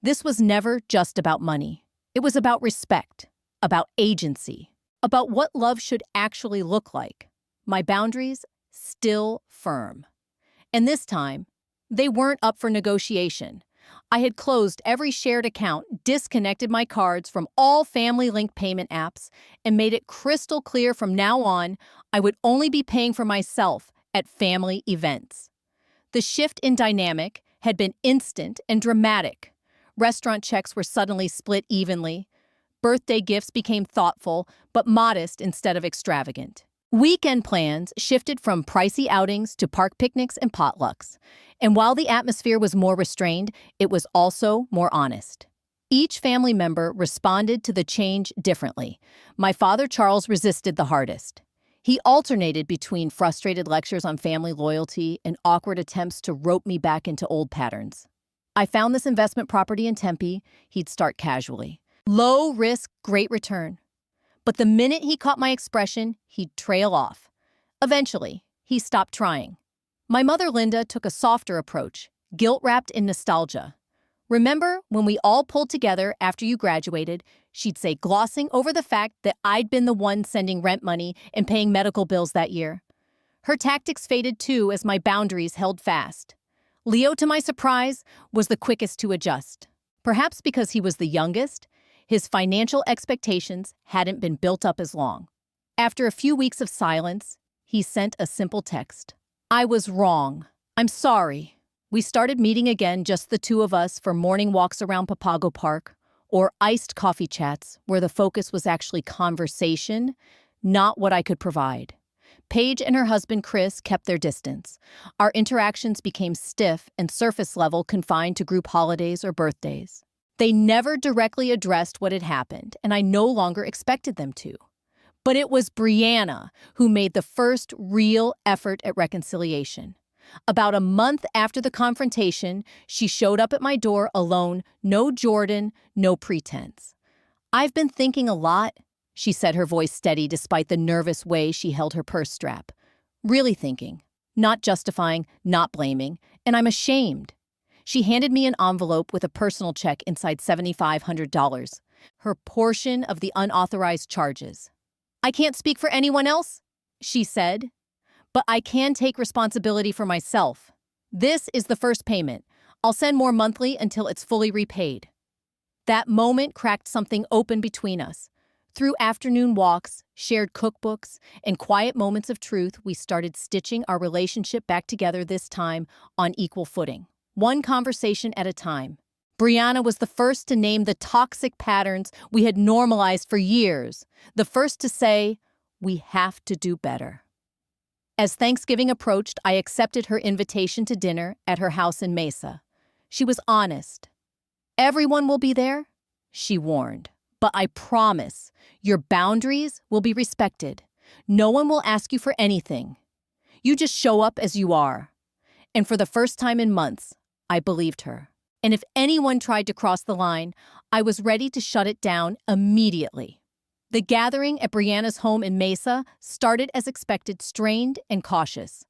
This was never just about money. It was about respect. about agency, about what love should actually look like. My boundaries still firm. And this time, they weren't up for negotiation. I had closed every shared account, disconnected my cards from all family-linked payment apps, and made it crystal clear from now on I would only be paying for myself at family events. The shift in dynamic had been instant and dramatic. Restaurant checks were suddenly split evenly. Birthday gifts became thoughtful, but modest instead of extravagant. Weekend plans shifted from pricey outings to park picnics and potlucks. And while the atmosphere was more restrained, it was also more honest. Each family member responded to the change differently. My father, Charles, resisted the hardest. He alternated between frustrated lectures on family loyalty and awkward attempts to rope me back into old patterns. I found this investment property in Tempe, he'd start casually. Low risk, great return. But the minute he caught my expression, he'd trail off. Eventually, he stopped trying. My mother, Linda, took a softer approach, guilt-wrapped in nostalgia. Remember when we all pulled together after you graduated, she'd say, glossing over the fact that I'd been the one sending rent money and paying medical bills that year. Her tactics faded too as my boundaries held fast. Leo, to my surprise, was the quickest to adjust. Perhaps because he was the youngest, his financial expectations hadn't been built up as long. After a few weeks of silence, he sent a simple text. I was wrong. I'm sorry. We started meeting again, just the two of us, for morning walks around Papago Park, or iced coffee chats where the focus was actually conversation, not what I could provide. Paige and her husband, Chris, kept their distance. Our interactions became stiff and surface level, confined to group holidays or birthdays. They never directly addressed what had happened, and I no longer expected them to. But it was Brianna who made the first real effort at reconciliation. About a month after the confrontation, she showed up at my door alone, no Jordan, no pretense. I've been thinking a lot, she said, her voice steady despite the nervous way she held her purse strap. Really thinking, not justifying, not blaming, and I'm ashamed. She handed me an envelope with a personal check inside $7,500, her portion of the unauthorized charges. I can't speak for anyone else, she said, but I can take responsibility for myself. This is the first payment. I'll send more monthly until it's fully repaid. That moment cracked something open between us. Through afternoon walks, shared cookbooks, and quiet moments of truth, we started stitching our relationship back together, this time on equal footing. One conversation at a time. Brianna was the first to name the toxic patterns we had normalized for years, the first to say, we have to do better. As Thanksgiving approached, I accepted her invitation to dinner at her house in Mesa. She was honest. Everyone will be there, she warned, but I promise your boundaries will be respected. No one will ask you for anything. You just show up as you are. And for the first time in months, I believed her. And if anyone tried to cross the line, I was ready to shut it down immediately. The gathering at Brianna's home in Mesa started as expected, strained and cautious.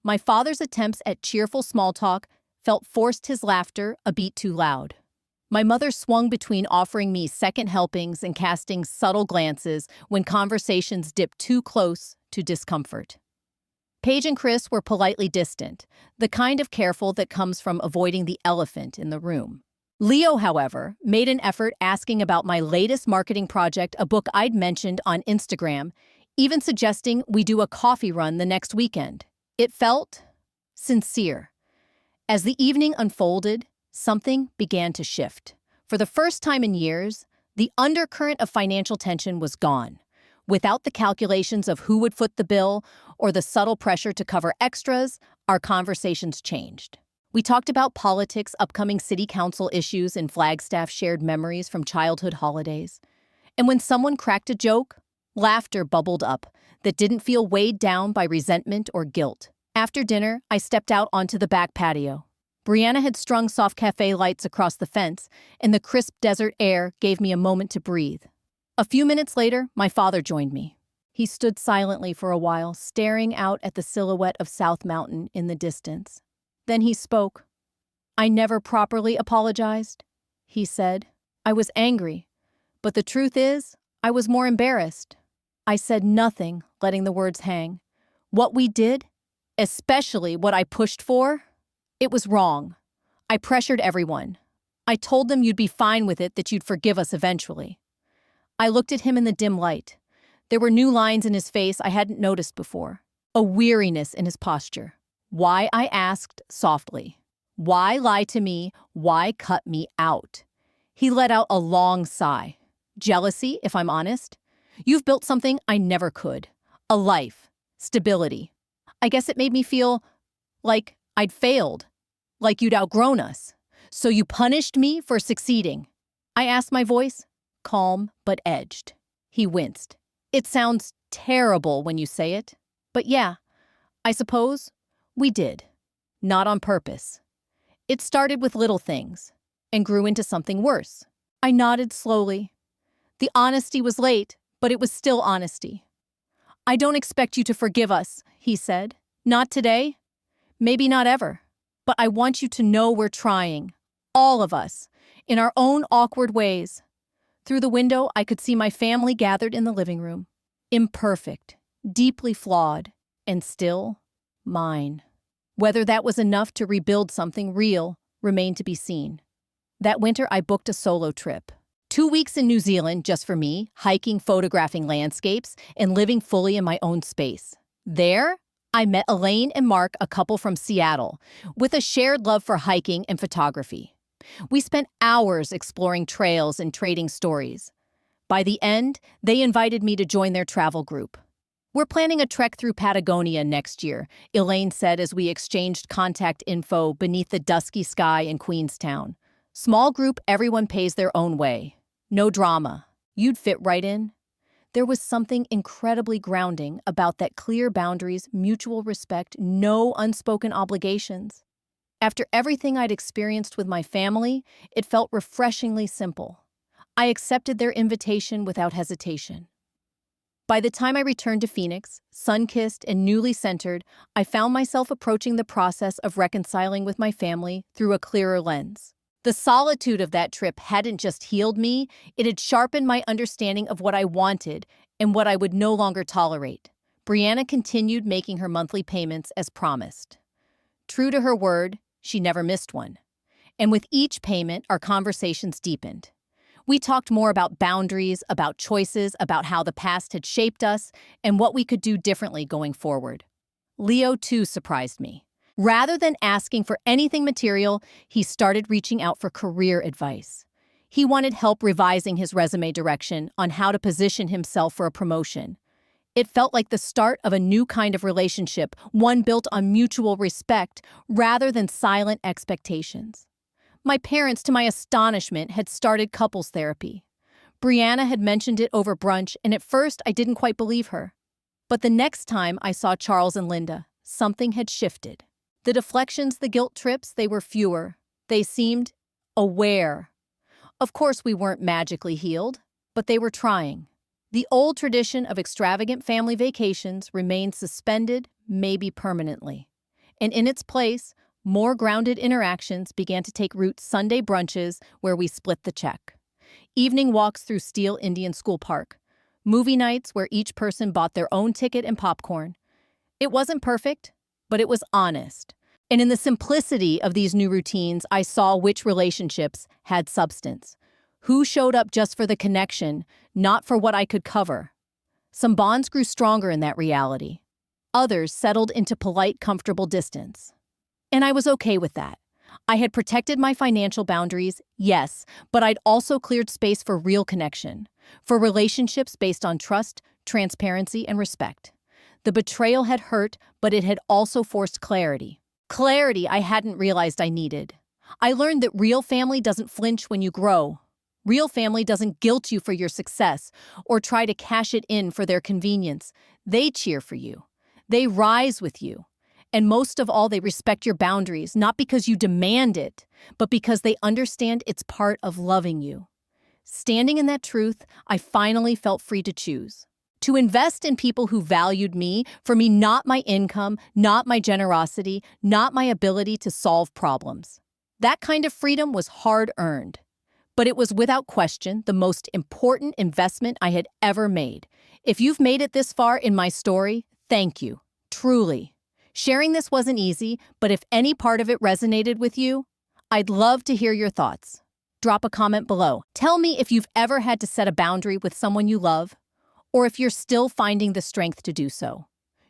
My father's attempts at cheerful small talk felt forced, his laughter a beat too loud. My mother swung between offering me second helpings and casting subtle glances when conversations dipped too close to discomfort. Paige and Chris were politely distant, the kind of careful that comes from avoiding the elephant in the room. Leo, however, made an effort, asking about my latest marketing project, a book I'd mentioned on Instagram, even suggesting we do a coffee run the next weekend. It felt sincere. As the evening unfolded, something began to shift. For the first time in years, the undercurrent of financial tension was gone. Without the calculations of who would foot the bill or the subtle pressure to cover extras, our conversations changed. We talked about politics, upcoming city council issues, and Flagstaff, shared memories from childhood holidays. And when someone cracked a joke, laughter bubbled up that didn't feel weighed down by resentment or guilt. After dinner, I stepped out onto the back patio. Brianna had strung soft cafe lights across the fence, and the crisp desert air gave me a moment to breathe. A few minutes later, my father joined me. He stood silently for a while, staring out at the silhouette of South Mountain in the distance. Then he spoke. I never properly apologized, he said. I was angry, but the truth is, I was more embarrassed. I said nothing, letting the words hang. What we did, especially what I pushed for, it was wrong. I pressured everyone. I told them you'd be fine with it, that you'd forgive us eventually. I looked at him in the dim light. There were new lines in his face I hadn't noticed before. A weariness in his posture. Why, I asked softly. Why lie to me? Why cut me out? He let out a long sigh. Jealousy, if I'm honest. You've built something I never could. A life. Stability. I guess it made me feel like I'd failed. Like you'd outgrown us. So you punished me for succeeding. I asked, my voice calm but edged. He winced. It sounds terrible when you say it. But yeah, I suppose we did. Not on purpose. It started with little things and grew into something worse. I nodded slowly. The honesty was late, but it was still honesty. I don't expect you to forgive us, he said. Not today. Maybe not ever. But I want you to know we're trying. All of us. In our own awkward ways. Through the window, I could see my family gathered in the living room. Imperfect, deeply flawed, and still mine. Whether that was enough to rebuild something real remained to be seen. That winter, I booked a solo trip. 2 weeks in New Zealand just for me, hiking, photographing landscapes, and living fully in my own space. There, I met Elaine and Mark, a couple from Seattle, with a shared love for hiking and photography. We spent hours exploring trails and trading stories. By the end, they invited me to join their travel group. We're planning a trek through Patagonia next year, Elaine said as we exchanged contact info beneath the dusky sky in Queenstown. Small group, everyone pays their own way. No drama. You'd fit right in. There was something incredibly grounding about that: clear boundaries, mutual respect, no unspoken obligations. After everything I'd experienced with my family, it felt refreshingly simple. I accepted their invitation without hesitation. By the time I returned to Phoenix, sun-kissed and newly centered, I found myself approaching the process of reconciling with my family through a clearer lens. The solitude of that trip hadn't just healed me, it had sharpened my understanding of what I wanted and what I would no longer tolerate. Brianna continued making her monthly payments as promised. True to her word, she never missed one. And with each payment, our conversations deepened. We talked more about boundaries, about choices, about how the past had shaped us, and what we could do differently going forward. Leo, too, surprised me. Rather than asking for anything material, he started reaching out for career advice. He wanted help revising his resume direction on how to position himself for a promotion. It felt like the start of a new kind of relationship, one built on mutual respect rather than silent expectations. My parents, to my astonishment, had started couples therapy. Brianna had mentioned it over brunch, and at first I didn't quite believe her. But the next time I saw Charles and Linda, something had shifted. The deflections, the guilt trips, they were fewer. They seemed aware. Of course, we weren't magically healed, but they were trying. The old tradition of extravagant family vacations remained suspended, maybe permanently. And in its place, more grounded interactions began to take root: Sunday brunches where we split the check, evening walks through Steele Indian School Park, movie nights where each person bought their own ticket and popcorn. It wasn't perfect, but it was honest. And in the simplicity of these new routines, I saw which relationships had substance. Who showed up just for the connection, not for what I could cover. Some bonds grew stronger in that reality. Others settled into polite, comfortable distance. And I was okay with that. I had protected my financial boundaries, yes, but I'd also cleared space for real connection, for relationships based on trust, transparency, and respect. The betrayal had hurt, but it had also forced clarity. Clarity I hadn't realized I needed. I learned that real family doesn't flinch when you grow. Real family doesn't guilt you for your success or try to cash it in for their convenience. They cheer for you. They rise with you. And most of all, they respect your boundaries, not because you demand it, but because they understand it's part of loving you. Standing in that truth, I finally felt free to choose. To invest in people who valued me, for me, not my income, not my generosity, not my ability to solve problems. That kind of freedom was hard-earned. but it was without question the most important investment I had ever made. If you've made it this far in my story, thank you. Truly. Sharing this wasn't easy, but if any part of it resonated with you, I'd love to hear your thoughts. Drop a comment below. Tell me if you've ever had to set a boundary with someone you love, or if you're still finding the strength to do so.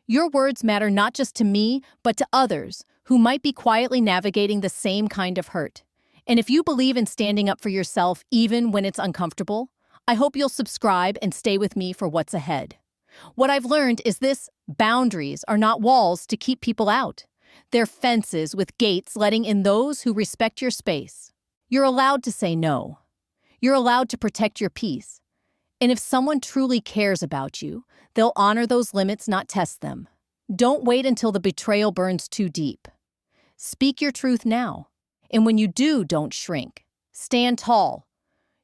Your words matter not just to me, but to others who might be quietly navigating the same kind of hurt. And if you believe in standing up for yourself even when it's uncomfortable, I hope you'll subscribe and stay with me for what's ahead. What I've learned is this: boundaries are not walls to keep people out. They're fences with gates letting in those who respect your space. You're allowed to say no. You're allowed to protect your peace. And if someone truly cares about you, they'll honor those limits, not test them. Don't wait until the betrayal burns too deep. Speak your truth now. And when you do, don't shrink. Stand tall.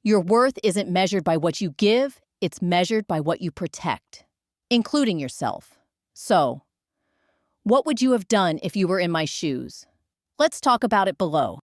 Your worth isn't measured by what you give, it's measured by what you protect, including yourself. So, what would you have done if you were in my shoes? Let's talk about it below.